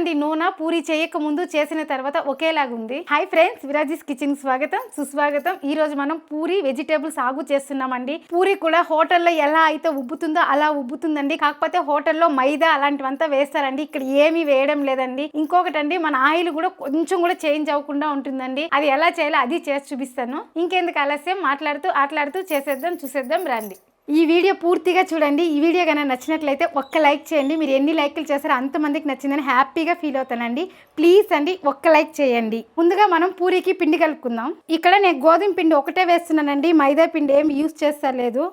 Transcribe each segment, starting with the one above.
చూడండి నూనె పూరి చేయక ముందు చేసిన తర్వాత ఒకేలాగా ఉంది. హాయ్ ఫ్రెండ్స్, విరాజీస్ కిచెన్ స్వాగతం సుస్వాగతం. ఈ రోజు మనం పూరి వెజిటేబుల్ సాగు చేస్తున్నామండి. పూరి కూడా హోటల్లో ఎలా అయితే ఉబ్బుతుందో అలా ఉబ్బుతుందండి. కాకపోతే హోటల్లో మైదా అలాంటివంతా వేస్తారండి, ఇక్కడ ఏమీ వేయడం లేదండి. ఇంకొకటండి, మన ఆయిల్ కూడా కొంచెం కూడా చేంజ్ అవ్వకుండా ఉంటుందండి. అది ఎలా చేయాలో అది చేసి చూపిస్తాను. ఇంకెందుకు ఆలస్యం, మాట్లాడుతూ చేసేద్దాం, చూసేద్దాం రండి. ఈ వీడియో పూర్తిగా చూడండి. ఈ వీడియో కన్నా నచ్చినట్లయితే ఒక్క లైక్ చేయండి. మీరు ఎన్ని లైక్లు చేస్తారో అంతమందికి నచ్చిందని హ్యాపీగా ఫీల్ అవుతానండి. ప్లీజ్ అండి, ఒక్క లైక్ చేయండి. ముందుగా మనం పూరికి పిండి కలుపుకుందాం. ఇక్కడ నేను గోధుమ పిండి ఒకటే వేస్తున్నానండి, మైదా పిండి ఏమి యూజ్ చేస్తలేదు.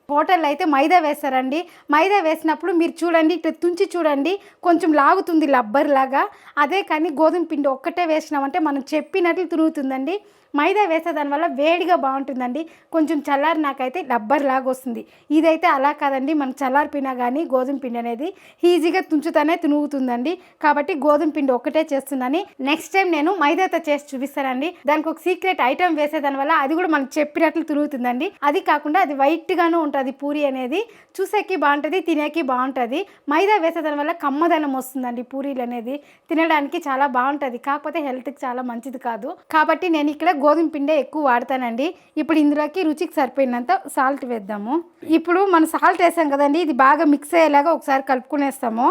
హోటల్లో అయితే మైదా వేస్తారండి. మైదా వేసినప్పుడు మీరు చూడండి, ఇట్లా తుంచి చూడండి, కొంచెం లాగుతుంది లబ్బర్ లాగా. అదే కానీ గోధుమ పిండి ఒక్కటే వేసినామంటే మనం చెప్పినట్లు తురుగుతుందండి. మైదా వేసే దానివల్ల వేడిగా బాగుంటుందండి. కొంచెం చల్లారినాకైతే రబ్బర్ లాగా వస్తుంది. ఇదైతే అలా కాదండి, మనం చల్లారిపోయినా కానీ గోధుమ పిండి అనేది ఈజీగా తుంచుతానే తునుగుతుందండి. కాబట్టి గోధుమ పిండి ఒక్కటే చేస్తున్నాను. నెక్స్ట్ టైం నేను మైదాతో చేసి చూపిస్తానండి. దానికి ఒక సీక్రెట్ ఐటమ్ వేసే దానివల్ల అది కూడా మనం చెప్పినట్లు తురుగుతుందండి. అది కాకుండా అది వైట్గాను ఉంటుంది పూరి అనేది, చూసేకి బాగుంటుంది, తినేకి బాగుంటుంది. మైదా వేసే దానివల్ల కమ్మదనం వస్తుందండి. పూరీలు అనేది తినడానికి చాలా బాగుంటుంది, కాకపోతే హెల్త్కి చాలా మంచిది కాదు. కాబట్టి నేను ఇక్కడ గోధుమ పిండే ఎక్కువ వాడతానండి. ఇప్పుడు ఇందులోకి రుచికి సరిపోయినంత సాల్ట్ వేద్దాము. ఇప్పుడు మనం సాల్ట్ వేసాం కదండి, ఇది బాగా మిక్స్ అయ్యేలాగా ఒకసారి కలుపుకునేస్తాము.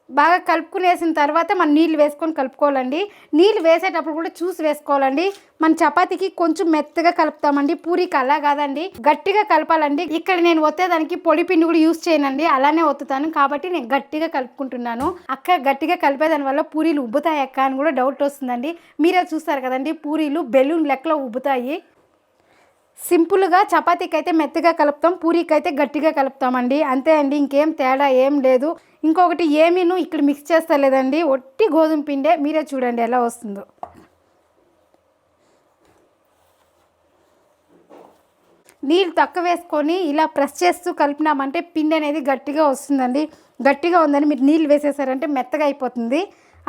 బాగా కలుపుకునేసిన తర్వాత మనం నీళ్ళు వేసుకొని కలుపుకోవాలండి. నీళ్ళు వేసేటప్పుడు కూడా చూసి వేసుకోవాలండి. మన చపాతీకి కొంచెం మెత్తగా కలుపుతామండి, పూరికి అలా కాదండి, గట్టిగా కలపాలండి. ఇక్కడ నేను ఒత్తేదానికి పొడి పిండి కూడా యూజ్ చేయనండి, అలానే ఒత్తుతాను. కాబట్టి నేను గట్టిగా కలుపుకుంటున్నాను. అక్క గట్టిగా కలిపేదాని వల్ల పూరీలు ఉబ్బుతాయి అక్క అని కూడా డౌట్ వస్తుందండి. మీరే చూస్తారు కదండి, పూరీలు బెలూన్ లెక్కలో ఉబ్బుతాయి. సింపుల్గా చపాతీకి అయితే మెత్తగా కలుపుతాం, పూరీకి అయితే గట్టిగా కలుపుతామండి. అంతే అండి, ఇంకేం తేడా ఏం లేదు. ఇంకొకటి ఏమీను ఇక్కడ మిక్స్ చేస్తలేదండి, ఒట్టి గోధుమ పిండే. మీరే చూడండి ఎలా వస్తుందో. నీళ్ళు తక్కువ వేసుకొని ఇలా ప్రెస్ చేస్తూ కలిపినామంటే పిండి అనేది గట్టిగా వస్తుందండి. గట్టిగా ఉందని మీరు నీళ్ళు వేసేసారంటే మెత్తగా అయిపోతుంది,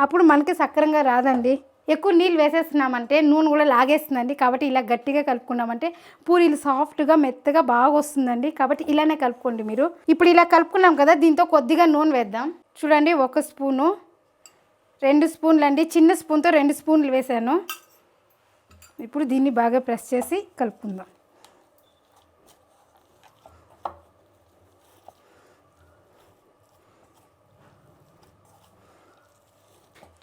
అప్పుడు మనకి సక్రంగా రాదండి. ఎక్కువ నీళ్ళు వేసేస్తున్నామంటే నూనె కూడా లాగేస్తుందండి. కాబట్టి ఇలా గట్టిగా కలుపుకున్నామంటే పూరీలు సాఫ్ట్గా మెత్తగా బాగా వస్తుందండి. కాబట్టి ఇలానే కలుపుకోండి మీరు. ఇప్పుడు ఇలా కలుపుకున్నాం కదా, దీంతో కొద్దిగా నూనె వేద్దాం. చూడండి, 1 స్పూను, 2 స్పూన్లు అండి, చిన్న స్పూన్తో 2 స్పూన్లు వేసాను. ఇప్పుడు దీన్ని బాగా ప్రెస్ చేసి కలుపుకుందాం.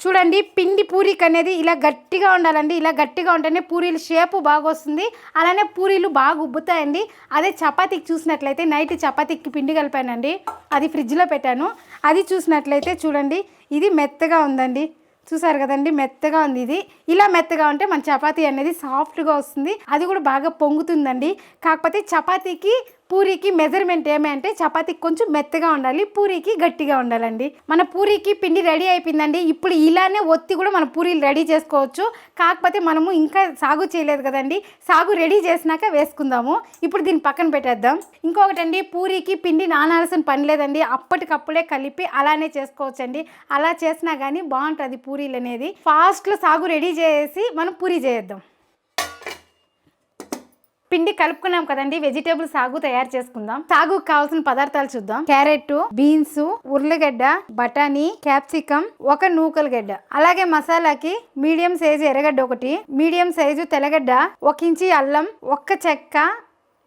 చూడండి, పిండి పూరీకి అనేది ఇలా గట్టిగా ఉండాలండి. ఇలా గట్టిగా ఉంటేనే పూరీలు షేపు బాగా వస్తుంది, అలానే పూరీలు బాగా ఉబ్బుతాయండి. అదే చపాతీకి చూసినట్లయితే నైట్ చపాతీకి పిండి కలిపానండి, అది ఫ్రిడ్జ్లో పెట్టాను. అది చూసినట్లయితే చూడండి, ఇది మెత్తగా ఉందండి. చూసారు కదండి, మెత్తగా ఉంది. ఇది ఇలా మెత్తగా ఉంటే మన చపాతీ అనేది సాఫ్ట్గా వస్తుంది, అది కూడా బాగా పొంగుతుందండి. కాకపోతే చపాతీకి పూరీకి మెజర్మెంట్ ఏమంటే చపాతీకి కొంచెం మెత్తగా ఉండాలి, పూరీకి గట్టిగా ఉండాలండి. మన పూరీకి పిండి రెడీ అయిపోయిందండి. ఇప్పుడు ఇలానే ఒత్తి కూడా మన పూరీలు రెడీ చేసుకోవచ్చు. కాకపోతే మనము ఇంకా సాగు చేయలేదు కదండి, సాగు రెడీ చేసినాక వేసుకుందాము. ఇప్పుడు దీన్ని పక్కన పెట్టేద్దాం. ఇంకొకటండి, పూరీకి పిండి నానాల్సిన పని లేదండి, అప్పటికప్పుడే కలిపి అలానే చేసుకోవచ్చండి. అలా చేసినా కానీ బాగుంటుంది పూరీలు అనేది. ఫాస్ట్లో సాగు రెడీ చేసి మనం పూరీ చేద్దాం. పిండి కలుపుకున్నాం కదండి, వెజిటేబుల్ సాగు తయారు చేసుకుందాం. సాగుకు కావాల్సిన పదార్థాలు చూద్దాం. క్యారెట్, బీన్స్, ఉర్లగడ్డ, బఠానీ, క్యాప్సికం, 1 నూకల గడ్డ. అలాగే మసాలాకి మీడియం సైజు ఎర్రగడ్డ 1, మీడియం సైజు తెల్లగడ్డ, 1 ఇంచి అల్లం, 1 చెక్క,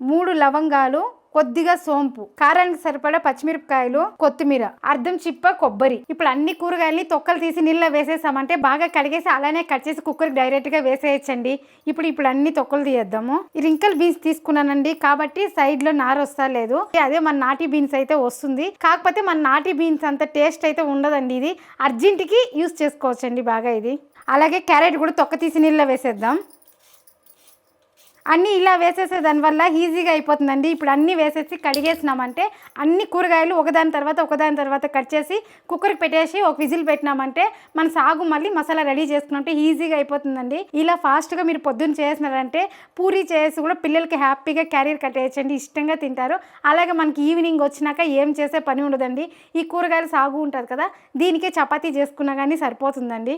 3 లవంగాలు, కొద్దిగా సోంపు, కారానికి సరిపడా పచ్చిమిరపకాయలు, కొత్తిమీర, అర్ధం చిప్ప కొబ్బరి. ఇప్పుడు అన్ని కూరగాయలని తొక్కలు తీసి నీళ్ళలో వేసేసామంటే బాగా కడిగేసి అలానే కట్ చేసి కుక్కర్కి డైరెక్ట్గా వేసేయచ్చండి. ఇప్పుడు అన్ని తొక్కలు తీయేద్దాము. రింకల్ బీన్స్ తీసుకున్నానండి, కాబట్టి సైడ్లో నార వస్తా లేదు. అదే మన నాటి బీన్స్ అయితే వస్తుంది, కాకపోతే మన నాటి బీన్స్ అంత టేస్ట్ అయితే ఉండదండి. ఇది అర్జెంట్కి యూస్ చేసుకోవచ్చండి బాగా ఇది. అలాగే క్యారెట్ కూడా తొక్క తీసి నీళ్ళలో వేసేద్దాం. అన్నీ ఇలా వేసేసే దానివల్ల ఈజీగా అయిపోతుందండి. ఇప్పుడు అన్నీ వేసేసి కడిగేసినామంటే అన్ని కూరగాయలు ఒకదాని తర్వాత కట్ చేసి కుక్కర్కి పెట్టేసి 1 విజిల్ పెట్టినామంటే మన సాగు మళ్ళీ మసాలా రెడీ చేసుకున్నట్టే ఈజీగా అయిపోతుందండి. ఇలా ఫాస్ట్గా మీరు పొద్దున్న చేసినారంటే పూరీ చేసి కూడా పిల్లలకి హ్యాపీగా క్యారియర్ కట్టేయచ్చండి, ఇష్టంగా తింటారు. అలాగే మనకి ఈవినింగ్ వచ్చినాక ఏం చేసే పని ఉండదండి. ఈ కూరగాయలు సాగు ఉంటుంది కదా, దీనికే చపాతీ చేసుకున్నా కానీ సరిపోతుందండి.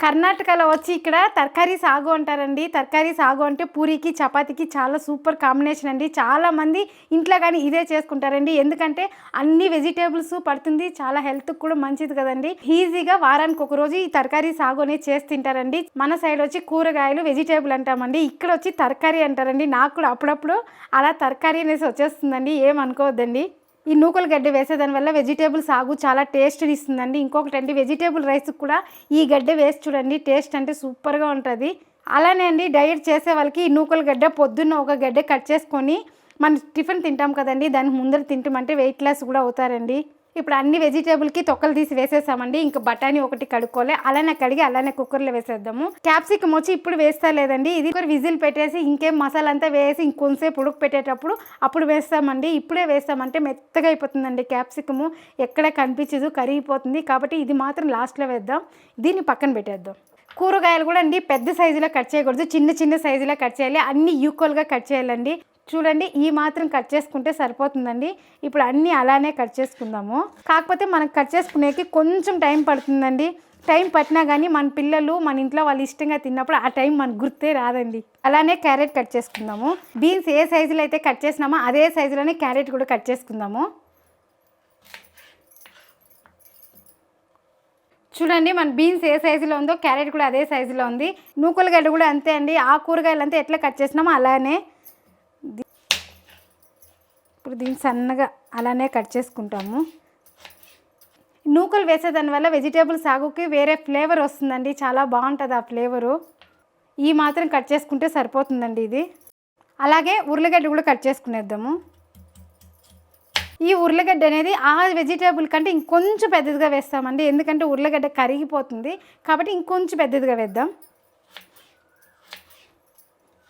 కర్ణాటకలో వచ్చి ఇక్కడ తర్కారీ సాగు అంటారండి. తర్కారీ సాగు అంటే పూరికి చపాతీకి చాలా సూపర్ కాంబినేషన్ అండి. చాలామంది ఇంట్లో కానీ ఇదే చేసుకుంటారండి. ఎందుకంటే అన్ని వెజిటేబుల్స్ పడుతుంది, చాలా హెల్త్కి కూడా మంచిది కదండి. ఈజీగా వారానికి ఒక రోజు ఈ తర్కారీ సాగు అనేది చేసి తింటారండి. మన సైడ్ వచ్చి కూరగాయలు వెజిటేబుల్ అంటామండి, ఇక్కడ వచ్చి తర్కారీ అంటారండి. నాకు కూడా అప్పుడప్పుడు అలా తర్కారీ అనేసి వచ్చేస్తుందండి, ఏమనుకోవద్దండి. ఈ నూకల గడ్డ వేసేదాని వల్ల వెజిటేబుల్ సాగు చాలా టేస్ట్ ఇస్తుందండి. ఇంకొకటి అండి, వెజిటేబుల్ రైస్ కూడా ఈ గడ్డ వేసి చూడండి, టేస్ట్ అంటే సూపర్గా ఉంటుంది. అలానే అండి డైట్ చేసే వాళ్ళకి ఈ నూకల గడ్డ పొద్దున్న ఒక గడ్డ కట్ చేసుకొని మనం టిఫిన్ తింటాం కదండి, దానికి ముందర తింటామంటే వెయిట్ లాస్ కూడా అవుతారండి. ఇప్పుడు అన్ని వెజిటేబుల్కి తొక్కలు తీసి వేసేసామండి. ఇంకా బఠానీ ఒకటి కడుక్కోలే, అలానే కడిగి అలానే కుక్కర్లో వేసేద్దాము. క్యాప్సికమ్ వచ్చి ఇప్పుడు వేస్తా లేదండి, ఇది ఒక విజిల్ పెట్టేసి ఇంకేం మసాలా అంతా వేసి ఇంకొంతసేపు ఉడుకు పెట్టేటప్పుడు అప్పుడు వేస్తామండి. ఇప్పుడే వేస్తామంటే మెత్తగా అయిపోతుందండి క్యాప్సికము, ఎక్కడ కనిపించదు, కరిగిపోతుంది. కాబట్టి ఇది మాత్రం లాస్ట్లో వేద్దాం, దీన్ని పక్కన పెట్టేద్దాం. కూరగాయలు కూడా అండి పెద్ద సైజులో కట్ చేయకూడదు, చిన్న చిన్న సైజులో కట్ చేయాలి, అన్నీ ఈక్వల్గా కట్ చేయాలండి. చూడండి ఈ మాత్రం కట్ చేసుకుంటే సరిపోతుందండి. ఇప్పుడు అన్నీ అలానే కట్ చేసుకుందాము. కాకపోతే మనకు కట్ చేసుకునేకి కొంచెం టైం పడుతుందండి. టైం పట్టినా కానీ మన పిల్లలు మన ఇంట్లో వాళ్ళు ఇష్టంగా తిన్నప్పుడు ఆ టైం మనకు గుర్తే రాదండి. అలానే క్యారెట్ కట్ చేసుకుందాము. బీన్స్ ఏ సైజులో అయితే కట్ చేసినామో అదే సైజులోనే క్యారెట్ కూడా కట్ చేసుకుందాము. చూడండి మన బీన్స్ ఏ సైజులో ఉందో క్యారెట్ కూడా అదే సైజులో ఉంది. నూకల గడ్డ కూడా అంతే అండి. ఆ కూరగాయలు అంతా ఎట్లా కట్ చేసినామో అలానే ఇప్పుడు దీన్ని సన్నగా అలానే కట్ చేసుకుంటాము. నూకలు వేసేదాని వల్ల వెజిటేబుల్ సాగుకి వేరే ఫ్లేవర్ వస్తుందండి, చాలా బాగుంటుంది ఆ ఫ్లేవరు. ఈ మాత్రం కట్ చేసుకుంటే సరిపోతుందండి ఇది. అలాగే ఉర్లగడ్డ కూడా కట్ చేసుకునేద్దాము. ఈ ఉర్లగడ్డ అనేది ఆ వెజిటేబుల్ కంటే ఇంకొంచెం పెద్దదిగా వేస్తామండి, ఎందుకంటే ఉర్లగడ్డ కరిగిపోతుంది కాబట్టి ఇంకొంచెం పెద్దదిగా వేద్దాం.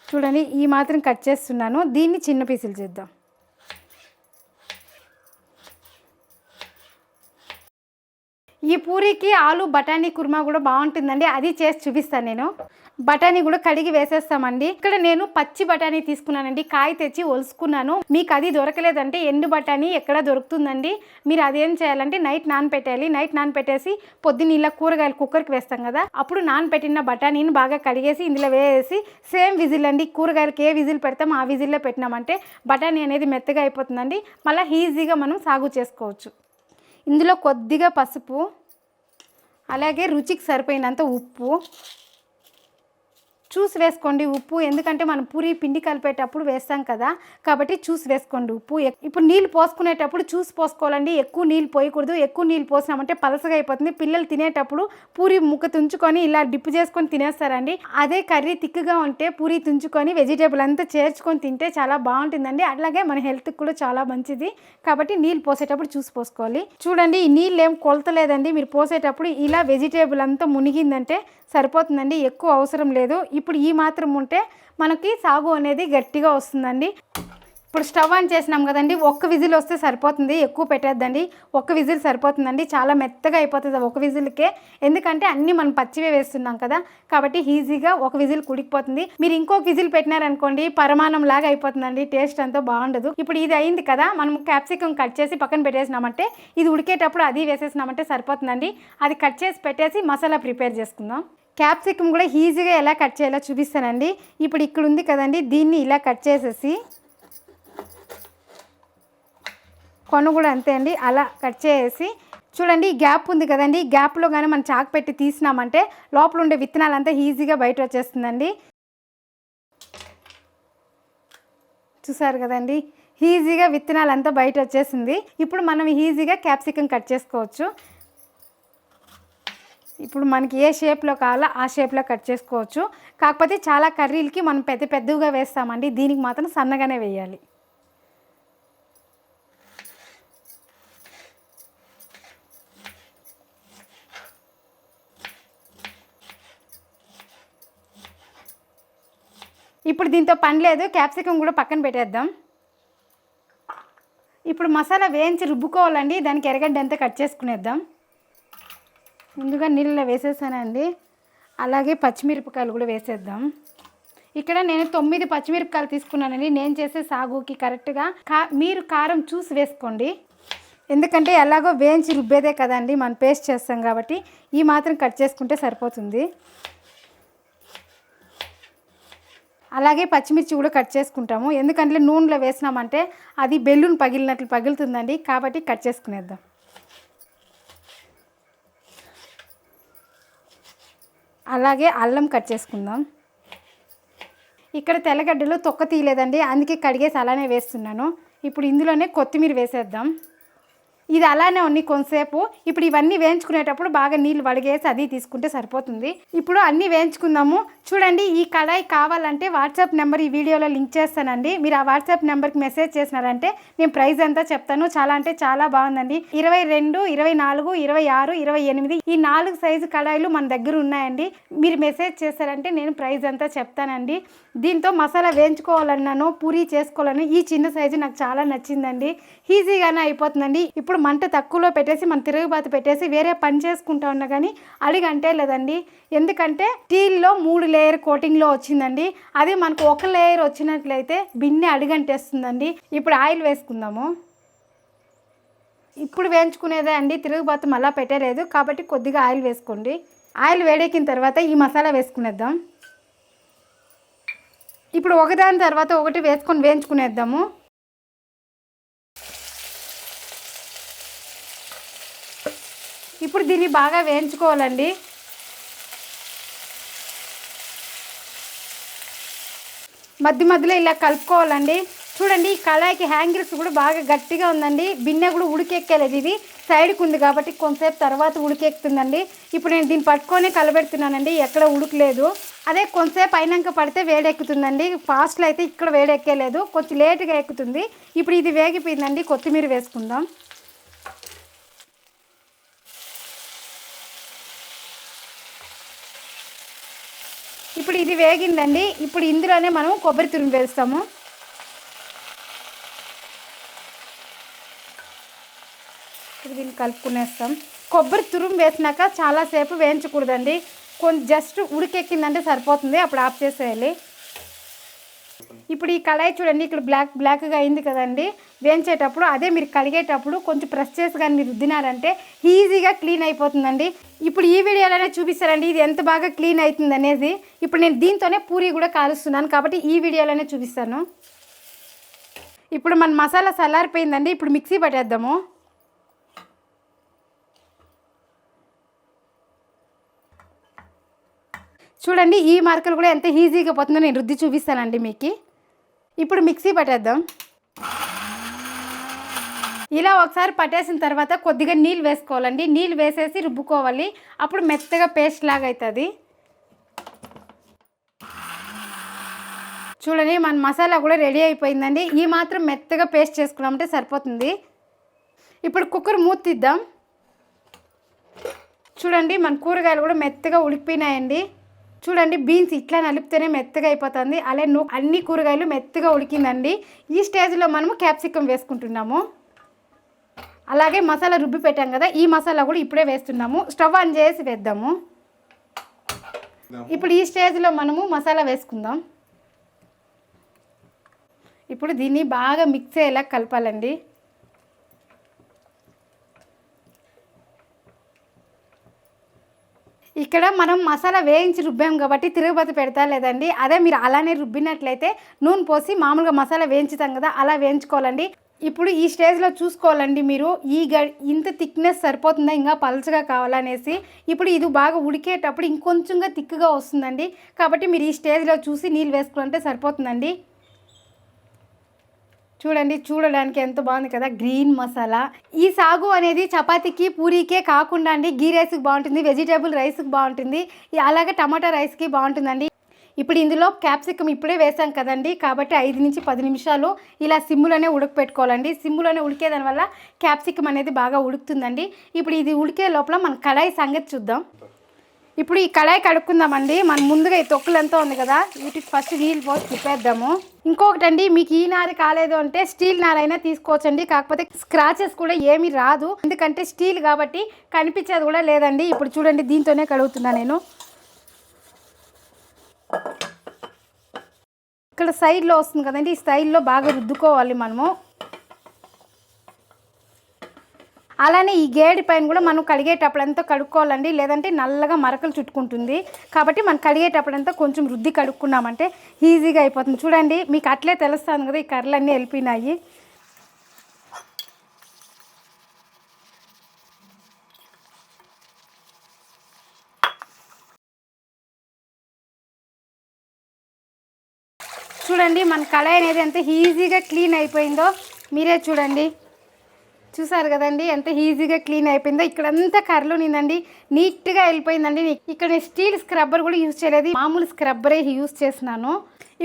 చూడండి ఈ మాత్రం కట్ చేస్తున్నాను, దీన్ని చిన్న పీసులు చేద్దాం. ఈ పూరికి ఆలు బఠానీ కుర్మా కూడా బాగుంటుందండి, అది చేసి చూపిస్తాను నేను. బఠానీ కూడా కడిగి వేసేస్తామండి. ఇక్కడ నేను పచ్చి బఠానీ తీసుకున్నానండి, కాయ తెచ్చి ఒలుసుకున్నాను. మీకు అది దొరకలేదంటే ఎండు బఠానీ ఎక్కడ దొరుకుతుందండి. మీరు అదేం చేయాలంటే నైట్ నానపెట్టాలి. నైట్ నానపెట్టేసి పొద్దున్న ఇలా కూరగాయలు కుక్కర్కి వేస్తాం కదా, అప్పుడు నానపెట్టిన బఠానీని బాగా కడిగేసి ఇందులో వేసి సేమ్ విజిల్ అండి, కూరగాయలకి ఏ విజిల్ పెడతాం ఆ విజిల్లో పెట్టినామంటే బఠానీ అనేది మెత్తగా అయిపోతుందండి. మళ్ళీ ఈజీగా మనం సాగు చేసుకోవచ్చు. ఇందులో కొద్దిగా పసుపు, అలాగే రుచికి సరిపోయినంత ఉప్పు చూసి వేసుకోండి. ఉప్పు ఎందుకంటే మనం పూరి పిండి కలిపేటప్పుడు వేస్తాం కదా, కాబట్టి చూసి వేసుకోండి ఉప్పు. ఇప్పుడు నీళ్ళు పోసుకునేటప్పుడు చూసి పోసుకోవాలండి, ఎక్కువ నీళ్ళు పోయకూడదు. ఎక్కువ నీళ్ళు పోసినామంటే పలసగా అయిపోతుంది. పిల్లలు తినేటప్పుడు పూరి ముక్క తుంచుకొని ఇలా డిప్ చేసుకొని తినేస్తారండి. అదే కర్రీ తిక్కుగా ఉంటే పూరి తుంచుకొని వెజిటేబుల్ అంతా చేర్చుకొని తింటే చాలా బాగుంటుందండి. అట్లాగే మన హెల్త్కి కూడా చాలా మంచిది. కాబట్టి నీళ్ళు పోసేటప్పుడు చూసి పోసుకోవాలి. చూడండి ఈ నీళ్ళు ఏం కొలతలేదండి, మీరు పోసేటప్పుడు ఇలా వెజిటేబుల్ అంతా మునిగిందంటే సరిపోతుందండి, ఎక్కువ అవసరం లేదు. ఇప్పుడు ఈ మాత్రం ఉంటే మనకి సాగు అనేది గట్టిగా వస్తుందండి. ఇప్పుడు స్టవ్ ఆన్ చేసినాం కదండి, ఒక్క విజిల్ వస్తే సరిపోతుంది, ఎక్కువ పెట్టేద్దండి. ఒక్క విజిల్ సరిపోతుందండి, చాలా మెత్తగా అయిపోతుంది ఒక విజిల్కే. ఎందుకంటే అన్నీ మనం పచ్చివే వేస్తున్నాం కదా, కాబట్టి ఈజీగా ఒక విజిల్ కుడికిపోతుంది. మీరు ఇంకొక విజిల్ పెట్టినారనుకోండి పరమాణం లాగా అయిపోతుందండి, టేస్ట్ అంతా బాగుండదు. ఇప్పుడు ఇది అయింది కదా, మనం క్యాప్సికమ్ కట్ చేసి పక్కన పెట్టేసినామంటే ఇది ఉడికేటప్పుడు అది వేసేసినామంటే సరిపోతుందండి. అది కట్ చేసి పెట్టేసి మసాలా ప్రిపేర్ చేసుకుందాం. క్యాప్సికమ్ కూడా ఈజీగా ఎలా కట్ చేయాలో చూపిస్తానండి. ఇప్పుడు ఇక్కడ ఉంది కదండి, దీన్ని ఇలా కట్ చేసేసి కొను కూడా అంతే అండి, అలా కట్ చేసి చూడండి ఈ గ్యాప్ ఉంది కదండి, ఈ గ్యాప్లో కానీ మనం చాకు పెట్టి తీసినామంటే లోపల ఉండే విత్తనాలంతా ఈజీగా బయట వచ్చేస్తుందండి. చూసారు కదండి, ఈజీగా విత్తనాలంతా బయట వచ్చేసింది. ఇప్పుడు మనం ఈజీగా క్యాప్సికమ్ కట్ చేసుకోవచ్చు. ఇప్పుడు మనకి ఏ షేప్లో కావాలో ఆ షేప్లో కట్ చేసుకోవచ్చు. కాకపోతే చాలా కర్రీలకి మనం పెద్ద పెద్దగా వేస్తామండి, దీనికి మాత్రం సన్నగానే వేయాలి. ఇప్పుడు దీంతో పని లేదు, క్యాప్సికమ్ కూడా పక్కన పెట్టేద్దాం. ఇప్పుడు మసాలా వేయించి రుబ్బుకోవాలండి, దానికి ఎర్రగడ్డ అంతా కట్ చేసుకునేద్దాం. ముందుగా నీళ్ళలో వేసేసానండి. అలాగే పచ్చిమిరపకాయలు కూడా వేసేద్దాం. ఇక్కడ నేను 9 పచ్చిమిరపకాయలు తీసుకున్నానండి, నేను చేసే సాగుకి కరెక్ట్గా. మీరు కారం చూసి వేసుకోండి. ఎందుకంటే ఎలాగో వేయించి రుబ్బేదే కదండి, మనం పేస్ట్ చేస్తాం కాబట్టి ఈ మాత్రం కట్ చేసుకుంటే సరిపోతుంది. అలాగే పచ్చిమిర్చి కూడా కట్ చేసుకుంటాము, ఎందుకంటే నూనెలో వేసినామంటే అది బెలూన్ పగిలినట్లు పగులుతుందండి, కాబట్టి కట్ చేసుకునేద్దాం. అలాగే అల్లం కట్ చేసుకుందాం. ఇక్కడ తెల్లగడ్డలు తొక్క తీయలేదండి, అందుకే కడిగేసి అలానే వేస్తున్నాను. ఇప్పుడు ఇందులోనే కొత్తిమీర వేసేద్దాం. ఇది అలానే ఉంది కొంతసేపు. ఇప్పుడు ఇవన్నీ వేయించుకునేటప్పుడు బాగా నీళ్ళు వడిగేసి అది తీసుకుంటే సరిపోతుంది. ఇప్పుడు అన్నీ వేయించుకుందాము. చూడండి, ఈ కడాయి కావాలంటే వాట్సాప్ నెంబర్ ఈ వీడియోలో లింక్ చేస్తానండి. మీరు ఆ వాట్సాప్ నెంబర్కి మెసేజ్ చేసినారంటే నేను ప్రైస్ అంతా చెప్తాను. చాలా అంటే చాలా బాగుందండి. 22, 24, 26, 28 ఈ 4 సైజు కడాయిలు మన దగ్గర ఉన్నాయండి. మీరు మెసేజ్ చేశారంటే నేను ప్రైస్ అంతా చెప్తానండి. దీంతో మసాలా వేయించుకోవాలన్నాను, పూరీ చేసుకోవాలని ఈ చిన్న సైజు నాకు చాలా నచ్చిందండి. ఈజీగానే అయిపోతుందండి. ఇప్పుడు మంట తక్కువలో పెట్టేసి మనం తిరుగుబాటు పెట్టేసి వేరే పని చేసుకుంటా ఉన్నా కానీ అడిగంటే లేదండి. ఎందుకంటే స్టీల్లో 3 లేయర్ కోటింగ్లో వచ్చిందండి. అదే మనకు ఒక లేయర్ వచ్చినట్లయితే బిన్నె అడిగంటేస్తుందండి. ఇప్పుడు ఆయిల్ వేసుకుందాము. ఇప్పుడు వేయించుకునేదే అండి, తిరుగుబాటు మళ్ళీ పెట్టలేదు కాబట్టి కొద్దిగా ఆయిల్ వేసుకోండి. ఆయిల్ వేడెక్కిన తర్వాత ఈ మసాలా వేసుకునేద్దాం. ఇప్పుడు ఒకదాని తర్వాత ఒకటి వేసుకొని వేయించుకునేద్దాము. ఇప్పుడు దీన్ని బాగా వేయించుకోవాలండి. మధ్య మధ్యలో ఇలా కలుపుకోవాలండి. చూడండి, ఈ కళాయికి హ్యాంగిల్స్ కూడా బాగా గట్టిగా ఉందండి. బిన్నె కూడా ఉడికెక్కలేదు, ఇది సైడ్కి ఉంది కాబట్టి కొంతసేపు తర్వాత ఉడికెక్కుతుందండి. ఇప్పుడు నేను దీన్ని పట్టుకొని కలబెడుతున్నానండి, ఎక్కడ ఉడకలేదు. అదే కొంతసేపు అయినాక పడితే వేడెక్కుతుందండి. ఫాస్ట్లో అయితే ఇక్కడ వేడెక్కలేదు, కొంచెం లేటుగా ఎక్కుతుంది. ఇప్పుడు ఇది వేగిపోయిందండి, కొత్తిమీర వేసుకుందాం. ఇప్పుడు ఇది వేగిందండి. ఇప్పుడు ఇందులోనే మనం కొబ్బరి తురుము వేస్తాము. ఇప్పుడు దీన్ని కలుపుకునేస్తాం. కొబ్బరి తురుము వేసినాక చాలాసేపు వేయించకూడదండి, కొంచెం జస్ట్ ఉడికెక్కిందంటే సరిపోతుంది, అప్పుడు ఆఫ్ చేసేయాలి. ఇప్పుడు ఈ కళాయి చూడండి, ఇక్కడ బ్లాక్గా అయింది కదండి. వేయించేటప్పుడు అదే మీరు కడిగేటప్పుడు కొంచెం ప్రెస్ చేసి కానీ మీరు రుద్దినారంటే ఈజీగా క్లీన్ అయిపోతుందండి. ఇప్పుడు ఈ వీడియోలోనే చూపిస్తారండి ఇది ఎంత బాగా క్లీన్ అవుతుంది అనేది. ఇప్పుడు నేను దీంతోనే పూరీ కూడా కాలుస్తున్నాను కాబట్టి ఈ వీడియోలోనే చూపిస్తాను. ఇప్పుడు మన మసాలా చల్లారిపోయిందండి. ఇప్పుడు మిక్సీ పట్టేద్దాము. చూడండి, ఈ మార్కలు కూడా ఎంత ఈజీగా పోతుందో నేను రుద్ది చూపిస్తానండి మీకు. ఇప్పుడు మిక్సీ పట్టేద్దాం. ఇలా ఒకసారి పట్టేసిన తర్వాత కొద్దిగా నీళ్ళు వేసుకోవాలండి. నీళ్ళు వేసేసి రుబ్బుకోవాలి, అప్పుడు మెత్తగా పేస్ట్ లాగా అవుతుంది. చూడండి, మన మసాలా కూడా రెడీ అయిపోయిందండి. ఈ మాత్రం మెత్తగా పేస్ట్ చేసుకున్నామంటే సరిపోతుంది. ఇప్పుడు కుక్కర్ మూత తీద్దాం. చూడండి, మన కూరగాయలు కూడా మెత్తగా ఉడికిపోయినాయండి. చూడండి, బీన్స్ ఇట్లా నలిపితేనే మెత్తగా అయిపోతుంది. అలాగే అన్ని కూరగాయలు మెత్తగా ఉడికిందండి. ఈ స్టేజ్లో మనము క్యాప్సికం వేసుకుంటున్నాము. అలాగే మసాలా రుబ్బి పెట్టాం కదా, ఈ మసాలా కూడా ఇప్పుడే వేస్తున్నాము. స్టవ్ ఆన్ చేసి వేద్దాము. ఇప్పుడు ఈ స్టేజ్లో మనము మసాలా వేసుకుందాం. ఇప్పుడు దీన్ని బాగా మిక్స్ అయ్యేలా కలపాలండి. ఇక్కడ మనం మసాలా వేయించి రుబ్బాం కాబట్టి తిరుగుబాటు పెడతా లేదండి. అదే మీరు అలానే రుబ్బినట్లయితే నూనె పోసి మామూలుగా మసాలా వేయించుతాం కదా, అలా వేయించుకోవాలండి. ఇప్పుడు ఈ స్టేజ్లో చూసుకోవాలండి మీరు, ఇంత థిక్నెస్ సరిపోతుందా, ఇంకా పలచగా కావాలనేసి. ఇప్పుడు ఇది బాగా ఉడికేటప్పుడు ఇంకొంచెంగా థిక్గా వస్తుందండి, కాబట్టి మీరు ఈ స్టేజ్లో చూసి నీళ్ళు వేసుకుంటే సరిపోతుందండి. చూడండి, చూడడానికి ఎంత బాగుంది కదా గ్రీన్ మసాలా. ఈ సాగు అనేది చపాతీకి పూరీకే కాకుండా అండి గీ రైస్కి బాగుంటుంది, వెజిటేబుల్ రైస్కి బాగుంటుంది, అలాగే టమాటా రైస్కి బాగుంటుందండి. ఇప్పుడు ఇందులో క్యాప్సికం ఇప్పుడే వేసాం కదండి, కాబట్టి 5 నుంచి 10 నిమిషాలు ఇలా సిమ్లోనే ఉడకపెట్టుకోవాలండి. సిమ్లోనే ఉడికేదాని వల్ల క్యాప్సికం అనేది బాగా ఉడుకుతుందండి. ఇప్పుడు ఇది ఉడికే లోపల మన కడాయి సంగతి చూద్దాం. ఇప్పుడు ఈ కడాయి కడుక్కుందామండి. మనం ముందుగా ఈ తొక్కులు ఎంత ఉంది కదా, వీటికి ఫస్ట్ నీళ్ళు పోసి తిప్పేద్దాము. ఇంకొకటి అండి, మీకు ఈ నార కాలేదు అంటే స్టీల్ నారైనా తీసుకోవచ్చండి, కాకపోతే స్క్రాచెస్ కూడా ఏమీ రాదు, ఎందుకంటే స్టీల్ కాబట్టి కనిపించేది కూడా లేదండి. ఇప్పుడు చూడండి, దీంతోనే కడుగుతున్నా నేను. ఇక్కడ సైడ్లో వస్తుంది కదండి, ఈ సైడ్లో బాగా రుద్దుకోవాలి మనము. అలానే ఈ గేడి పైన కూడా మనం కడిగేటప్పుడు అంతా కడుక్కోవాలండి, లేదంటే నల్లగా మరకలు చుట్టుకుంటుంది. కాబట్టి మనం కడిగేటప్పుడంతా కొంచెం రుద్ది కడుక్కున్నామంటే ఈజీగా అయిపోతుంది. చూడండి మీకు అట్లే తెలుస్తుంది కదా, ఈ కర్రలన్నీ వెళ్ళిపోయినాయి. చూడండి మన కళాయి అనేది ఎంత ఈజీగా క్లీన్ అయిపోయిందో మీరే చూడండి. చూసారు కదండి ఎంత ఈజీగా క్లీన్ అయిపోయిందో. ఇక్కడంతా కర్రలు నిందండి, నీట్గా వెళ్ళిపోయిందండి. ఇక్కడ నేను స్టీల్ స్క్రబ్బర్ కూడా యూజ్ చేయలేదు, మామూలు స్క్రబ్బరే యూజ్ చేస్తున్నాను.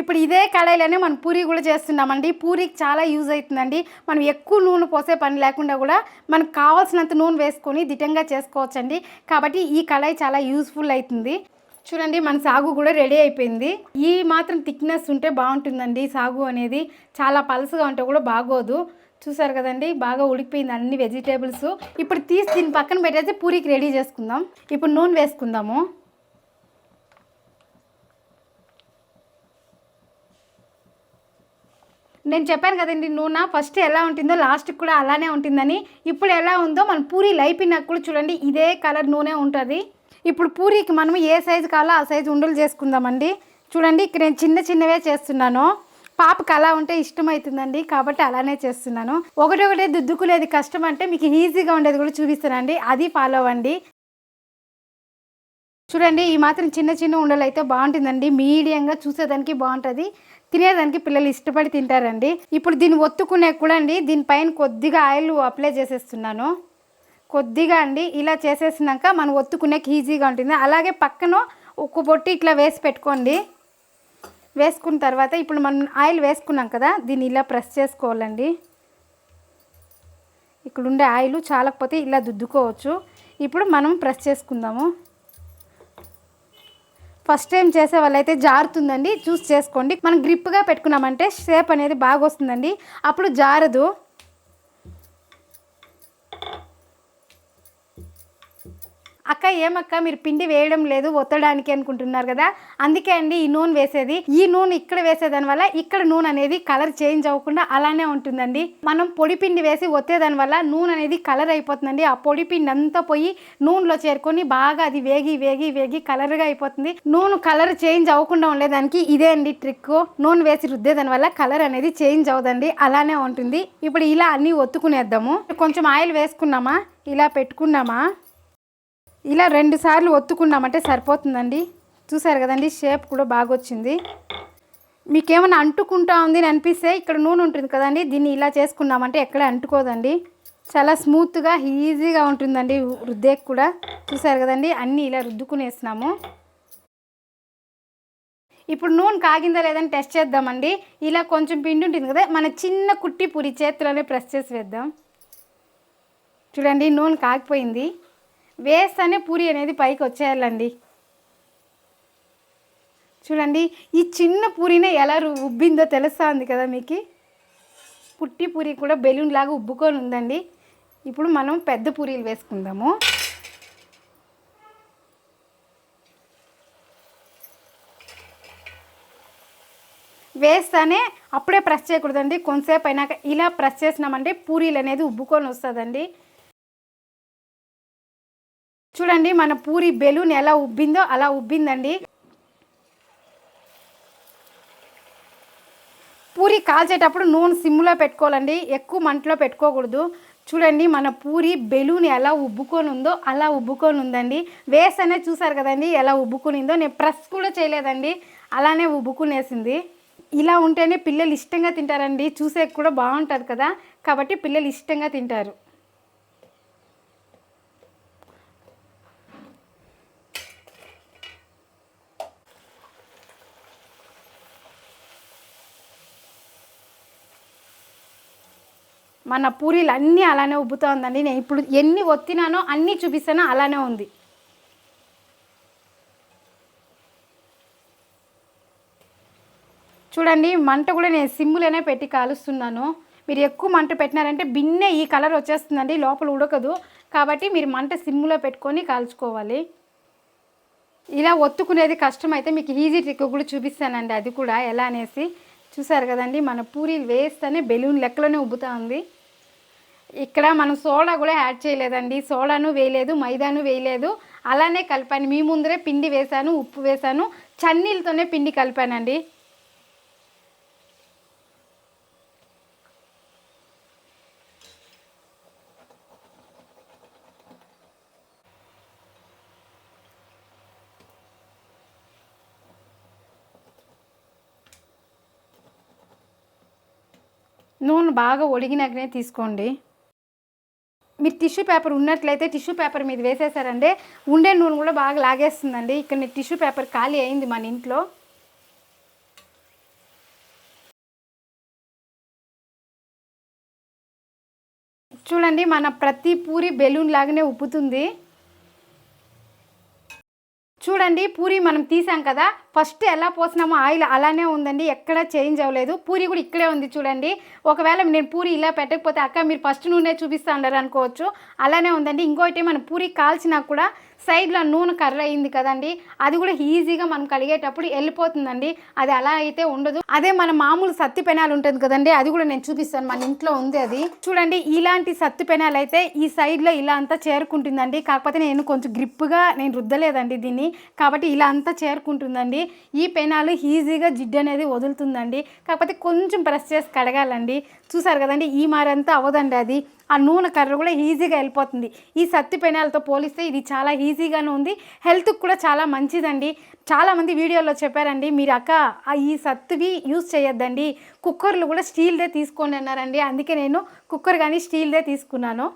ఇప్పుడు ఇదే కళాయిలోనే మనం పూరి కూడా చేస్తున్నామండి. పూరికి చాలా యూజ్ అవుతుందండి. మనం ఎక్కువ నూనె పోసే పని లేకుండా కూడా మనకు కావాల్సినంత నూనె వేసుకొని దిట్టంగా చేసుకోవచ్చండి. కాబట్టి ఈ కళాయి చాలా యూజ్ఫుల్ అవుతుంది. చూడండి మన సాగు కూడా రెడీ అయిపోయింది. ఈ మాత్రం థిక్నెస్ ఉంటే బాగుంటుందండి. సాగు అనేది చాలా పలసగా ఉంటే కూడా బాగోదు. చూసారు కదండి బాగా ఉడికిపోయింది అన్ని వెజిటేబుల్స్. ఇప్పుడు తీసి దీన్ని పక్కన పెట్టేసి పూరికి రెడీ చేసుకుందాం. ఇప్పుడు నూనె వేసుకుందాము. నేను చెప్పాను కదండి నూనె ఫస్ట్ ఎలా ఉంటుందో లాస్ట్కి కూడా అలానే ఉంటుందని. ఇప్పుడు ఎలా ఉందో మన పూరీలు అయిపోయినాక కూడా చూడండి ఇదే కలర్ నూనె ఉంటుంది. ఇప్పుడు పూరీకి మనం ఏ సైజు కావాలో ఆ సైజు ఉండలు చేసుకుందామండి. చూడండి ఇక్కడ నేను చిన్న చిన్నవే చేస్తున్నాను. పాపకి అలా ఉంటే ఇష్టమవుతుందండి, కాబట్టి అలానే చేస్తున్నాను. ఒకటొకటే దుద్దుకునేది కష్టం అంటే మీకు ఈజీగా ఉండేది కూడా చూపిస్తానండి, అది ఫాలో అవ్వండి. చూడండి ఈ మాత్రం చిన్న చిన్న ఉండలు అయితే బాగుంటుందండి. మీడియంగా చూసేదానికి బాగుంటుంది, తినేదానికి పిల్లలు ఇష్టపడి తింటారండి. ఇప్పుడు దీన్ని ఒత్తుకునే కూడా అండి దీనిపైన కొద్దిగా ఆయిల్ అప్లై చేసేస్తున్నాను. కొద్దిగా అండి ఇలా చేసేసినాక మనం ఒత్తుకునేకి ఈజీగా ఉంటుంది. అలాగే పక్కన ఉక్కు పొట్టి ఇట్లా వేసి పెట్టుకోండి. వేసుకున్న తర్వాత ఇప్పుడు మనం ఆయిల్ వేసుకున్నాం కదా, దీన్ని ఇలా ప్రెస్ చేసుకోవాలండి. ఇక్కడ ఉండే ఆయిల్ చాలకపోతే ఇలా దుద్దుకోవచ్చు. ఇప్పుడు మనం ప్రెస్ చేసుకుందాము. ఫస్ట్ టైం చేసే వాళ్ళైతే జారుతుందండి, చూసి చేసుకోండి. మనం గ్రిప్గా పెట్టుకున్నామంటే షేప్ అనేది బాగా వస్తుందండి, అప్పుడు జారదు. అక్క ఏమక్క మీరు పిండి వేయడం లేదు ఒత్తడానికి అనుకుంటున్నారు కదా, అందుకే అండి ఈ నూనె వేసేది. ఈ నూనె ఇక్కడ వేసేదాని వల్ల ఇక్కడ నూనె అనేది కలర్ చేంజ్ అవ్వకుండా అలానే ఉంటుందండి. మనం పొడి పిండి వేసి ఒత్తేదాని వల్ల నూనె అనేది కలర్ అయిపోతుందండి. ఆ పొడి పిండి అంతా పోయి నూనెలో చేరుకొని బాగా అది వేగి వేగి వేగి కలర్గా అయిపోతుంది. నూనె కలర్ చేంజ్ అవ్వకుండా ఉండేదానికి ఇదే అండి ట్రిక్. నూనె వేసి రుద్దేదాని వల్ల కలర్ అనేది చేంజ్ అవ్వదండి, అలానే ఉంటుంది. ఇప్పుడు ఇలా అన్నీ ఒత్తుకునేద్దాము. కొంచెం ఆయిల్ వేసుకున్నామా, ఇలా పెట్టుకున్నామా, ఇలా 2 సార్లు ఒత్తుకున్నామంటే సరిపోతుందండి. చూసారు కదండి షేప్ కూడా బాగా వచ్చింది. మీకేమైనా అంటుకుంటా ఉంది అని అనిపిస్తే ఇక్కడ నూనె ఉంటుంది కదండి, దీన్ని ఇలా చేసుకున్నామంటే ఎక్కడ అంటుకోదండి. చాలా స్మూత్గా ఈజీగా ఉంటుందండి రుద్దేకి కూడా. చూసారు కదండి అన్నీ ఇలా రుద్దుకునేసినాము. ఇప్పుడు నూనె కాగిందా లేదని టెస్ట్ చేద్దామండి. ఇలా కొంచెం పిండి ఉంటుంది కదా, మన చిన్న కుట్టి పూరి చేతిలోనే ప్రెస్ చేసి వేద్దాం. చూడండి నూనె కాగిపోయింది. వేస్తేనే పూరి అనేది పైకి వచ్చేయాలండి. చూడండి ఈ చిన్న పూరినే ఎలా ఉబ్బిందో తెలుస్తుంది కదా మీకు. పుట్టి పూరి కూడా బెలూన్ లాగా ఉబ్బుకొని ఉందండి. ఇప్పుడు మనం పెద్ద పూరీలు వేసుకుందాము. వేస్తానే అప్పుడే ప్రెస్ చేయకూడదండి, కొంతసేపు అయినాక ఇలా ప్రెస్ చేసినామంటే పూరీలు అనేది ఉబ్బుకొని వస్తుందండి. చూడండి మన పూరి బెలూన్ ఎలా ఉబ్బిందో అలా ఉబ్బిందండి. పూరి కాల్చేటప్పుడు నూనె సిమ్లో పెట్టుకోవాలండి, ఎక్కువ మంటలో పెట్టుకోకూడదు. చూడండి మన పూరి బెలూన్ ఎలా ఉబ్బుకొని ఉందో అలా ఉబ్బుకొని ఉందండి. వేస్తేనే చూసారు కదండి ఎలా ఉబ్బుకునిందో. నేను ప్రెస్ కూడా చేయలేదండి, అలానే ఉబ్బుకునేసింది. ఇలా ఉంటేనే పిల్లలు ఇష్టంగా తింటారండి, చూసే కూడా బాగుంటుంది కదా, కాబట్టి పిల్లలు ఇష్టంగా తింటారు. మన పూరీలు అన్నీ అలానే ఉబ్బుతూ ఉందండి. నేను ఇప్పుడు ఎన్ని ఒత్తినానో అన్నీ చూపిస్తానో అలానే ఉంది. చూడండి మంట కూడా నేను సిమ్లోనే పెట్టి కాలుస్తున్నాను. మీరు ఎక్కువ మంట పెట్టినారంటే బిన్నె ఈ కలర్ వచ్చేస్తుందండి, లోపల ఉడకదు. కాబట్టి మీరు మంట సిమ్లో పెట్టుకొని కాల్చుకోవాలి. ఇలా ఒత్తుకునేది కష్టమైతే మీకు ఈజీ ట్రిక్ కూడా చూపిస్తానండి, అది కూడా ఎలా అనేసి. చూసారు కదండి మన పూరీలు వేస్తేనే బెలూన్ లెక్కలోనే ఉబ్బుతూ ఉంది. ఇక్కడ మనం సోడా కూడా యాడ్ చేయలేదండి, సోడాను వేయలేదు, మైదాను వేయలేదు, అలానే కలిపాను. మీ ముందరే పిండి వేశాను, ఉప్పు వేశాను, చన్నీళ్ళతోనే పిండి కలిపానండి. నూనె బాగా ఒడిగినాకనే తీసుకోండి. మీరు టిష్యూ పేపర్ ఉన్నట్లయితే టిష్యూ పేపర్ మీద వేసేసారంటే ఉండే నూనె కూడా బాగా లాగేస్తుందండి. ఇక్కడ టిష్యూ పేపర్ ఖాళీ అయింది మన ఇంట్లో. చూడండి మన ప్రతి పూరి బెలూన్ లాగానే ఉప్పుతుంది. చూడండి పూరి మనం తీసాం కదా, ఫస్ట్ ఎలా పోసినామో ఆయిల్ అలానే ఉందండి, ఎక్కడ చేంజ్ అవ్వలేదు. పూరి కూడా ఇక్కడే ఉంది చూడండి. ఒకవేళ నేను పూరి ఇలా పెట్టకపోతే అక్క మీరు ఫస్ట్ నూనె చూపిస్తా అన్నారు అనుకోవచ్చు, అలానే ఉందండి. ఇంకోటి మనం పూరి కాల్చినా కూడా సైడ్లో నూనె కర్ర అయింది కదండి, అది కూడా ఈజీగా మనం కడిగేటప్పుడు వెళ్ళిపోతుందండి. అది అలా అయితే ఉండదు. అదే మన మామూలు సత్తి పెనాలు ఉంటుంది కదండి, అది కూడా నేను చూపిస్తాను, మన ఇంట్లో ఉంది అది. చూడండి ఇలాంటి సత్తి పెనాలు అయితే ఈ సైడ్లో ఇలా అంతా చేరుకుంటుందండి. కాకపోతే నేను కొంచెం గ్రిప్గా నేను రుద్దలేదండి దీన్ని, కాబట్టి ఇలా అంతా చేరుకుంటుందండి. ఈ పెనాలు ఈజీగా జిడ్డు అనేది వదులుతుందండి. కాకపోతే కొంచెం ప్రెస్ చేసి కడగాలండి. చూసారు కదండి, ఈ మారంతా అవ్వదండి అది. ఆ నూనె కర్ర కూడా ఈజీగా వెళ్ళిపోతుంది. ఈ సత్తి పెనాలతో పోలిస్తే ఇది చాలా ఈజీగానే ఉంది, హెల్త్కి కూడా చాలా మంచిదండి. చాలామంది వీడియోలో చెప్పారండి, మీరు అక్క ఈ సత్తువి యూజ్ చేయొద్దండి, కుక్కర్లు కూడా స్టీల్దే తీసుకోండి అన్నారండి. అందుకే నేను కుక్కర్ కానీ స్టీల్దే తీసుకున్నాను.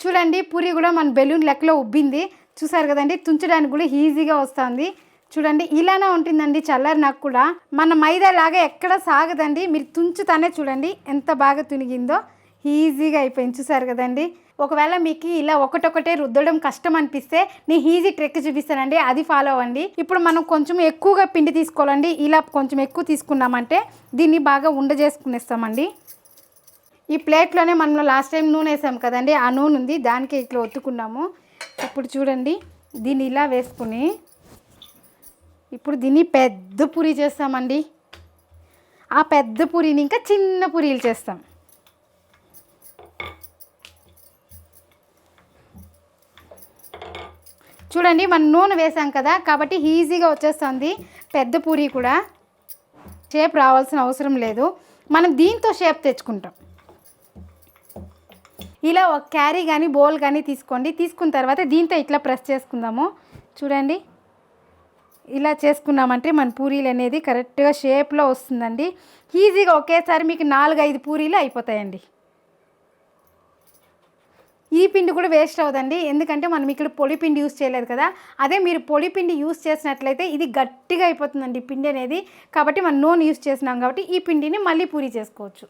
చూడండి పూరి కూడా మన బెలూన్ లెక్కలో ఉబ్బింది. చూసారు కదండి, తుంచడానికి కూడా ఈజీగా వస్తుంది. చూడండి ఇలానే ఉంటుందండి చల్లారి నాకు కూడా. మన మైదా లాగా ఎక్కడ సాగదండి, మీరు తుంచుతానే చూడండి ఎంత బాగా తునిగిందో, ఈజీగా అయిపోయింది. చూసారు కదండి. ఒకవేళ మీకు ఇలా ఒకటొకటే రుద్దడం కష్టం అనిపిస్తే నేను ఈజీ ట్రిక్ చూపిస్తానండి, అది ఫాలో అవ్వండి. ఇప్పుడు మనం కొంచెం ఎక్కువగా పిండి తీసుకోవాలండి. ఇలా కొంచెం ఎక్కువ తీసుకున్నామంటే దీన్ని బాగా చేసుకునేస్తామండి. ఈ ప్లేట్లోనే మనం లాస్ట్ టైం నూనె వేసాం కదండి, ఆ నూనె ఉంది, దానికి ఇట్లా ఒత్తుకున్నాము. ఇప్పుడు చూడండి దీన్ని ఇలా వేసుకుని ఇప్పుడు దీన్ని పెద్ద పూరి చేస్తామండి. ఆ పెద్ద పూరిని ఇంకా చిన్న పూరీలు చేస్తాం. చూడండి మనం నూనె వేసాం కదా, కాబట్టి ఈజీగా వచ్చేస్తుంది పెద్ద పూరి కూడా. షేప్ రావాల్సిన అవసరం లేదు, మనం దీంతో షేప్ తెచ్చుకుంటాం. ఇలా ఒక క్యారీ కానీ బౌల్ కానీ తీసుకోండి. తీసుకున్న తర్వాత దీంతో ఇట్లా ప్రెస్ చేసుకుందాము. చూడండి ఇలా చేసుకున్నామంటే మన పూరీలు అనేది కరెక్ట్గా షేప్లో వస్తుందండి. ఈజీగా ఒకేసారి మీకు 4-5 పూరీలు అయిపోతాయండి. ఈ పిండి కూడా వేస్ట్ అవ్వదండి, ఎందుకంటే మనం ఇక్కడ పొడి పిండి యూస్ చేయలేదు కదా. అదే మీరు పొడి పిండి యూస్ చేసినట్లయితే ఇది గట్టిగా అయిపోతుందండి పిండి అనేది. కాబట్టి మనం నూనె యూస్ చేసినాం కాబట్టి ఈ పిండిని మళ్ళీ పూరీ చేసుకోవచ్చు.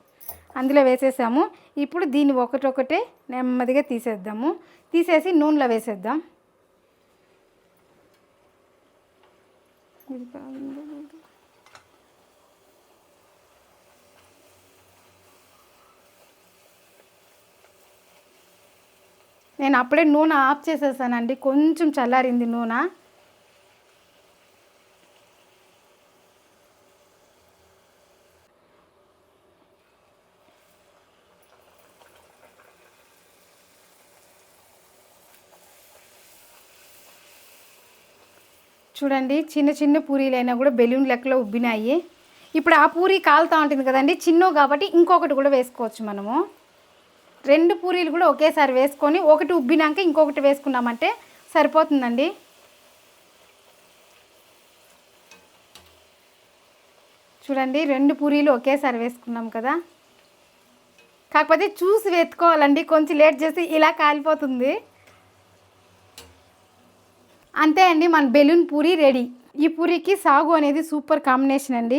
అందులో వేసేసాము. ఇప్పుడు దీన్ని ఒకటొకటే నెమ్మదిగా తీసేద్దాము. తీసేసి నూనెలో వేసేద్దాం. నేను అప్పుడే నూనె ఆఫ్ చేసేసానండి, కొంచెం చల్లారింది నూనె. చూడండి చిన్న చిన్న పూరీలైనా కూడా బెలూన్ లెక్కలో ఉబ్బినాయి. ఇప్పుడు ఆ పూరి కాలుతూ ఉంటుంది కదండి, చిన్నవి కాబట్టి ఇంకొకటి కూడా వేసుకోవచ్చు మనము. 2 పూరీలు కూడా ఒకేసారి వేసుకొని ఒకటి ఉబ్బినాక ఇంకొకటి వేసుకున్నామంటే సరిపోతుందండి. చూడండి 2 పూరీలు ఒకేసారి వేసుకున్నాం కదా. కాకపోతే చూసి వెతుకోవాలండి, కొంచెం లేట్ చేసి ఇలా కాలిపోతుంది. అంతే అండి, మన బెలూన్ పూరి రెడీ. ఈ పూరికి సాగు అనేది సూపర్ కాంబినేషన్ అండి.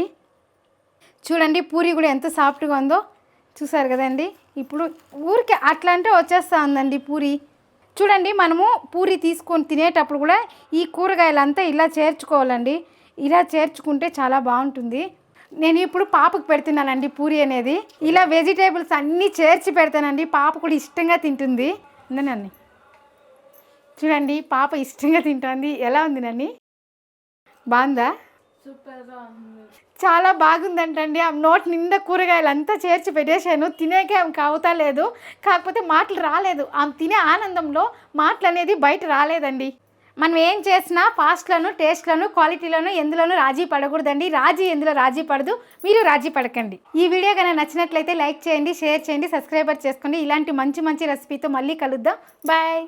చూడండి పూరి కూడా ఎంత సాఫ్ట్గా ఉందో, చూసారు కదండి. ఇప్పుడు ఊరికి అట్లా అంటే వచ్చేస్తూ ఉందండి పూరి. చూడండి మనము పూరి తీసుకొని తినేటప్పుడు కూడా ఈ కూరగాయలంతా ఇలా చేర్చుకోవాలండి. ఇలా చేర్చుకుంటే చాలా బాగుంటుంది. నేను ఇప్పుడు పాపకు పెడుతున్నానండి పూరి అనేది. ఇలా వెజిటేబుల్స్ అన్నీ చేర్చి పెడతానండి, పాప కూడా ఇష్టంగా తింటుంది. నన్ను చూడండి పాప ఇష్టంగా తింటుంది. ఎలా ఉంది నన్ను, బాగుందా? చాలా బాగుందంటండి. ఆ నోటి నిండా కూరగాయలు అంతా చేర్చి పెట్టేశాను. తినేకే ఆమెకు అవుతా లేదు. కాకపోతే మాటలు రాలేదు. ఆమె తినే ఆనందంలో మాటలనేది బయట రాలేదండి. మనం ఏం చేసినా ఫాస్ట్‌లోను, టేస్ట్‌లోను, క్వాలిటీలోను ఎందులోనూ రాజీ పడకూడదండి. ఎందులో రాజీ పడదు. మీరు రాజీ పడకండి. ఈ వీడియో గనుక నచ్చినట్లయితే లైక్ చేయండి, షేర్ చేయండి, సబ్స్క్రైబర్ చేసుకోండి. ఇలాంటి మంచి మంచి రెసిపీతో మళ్ళీ కలుద్దాం. బాయ్.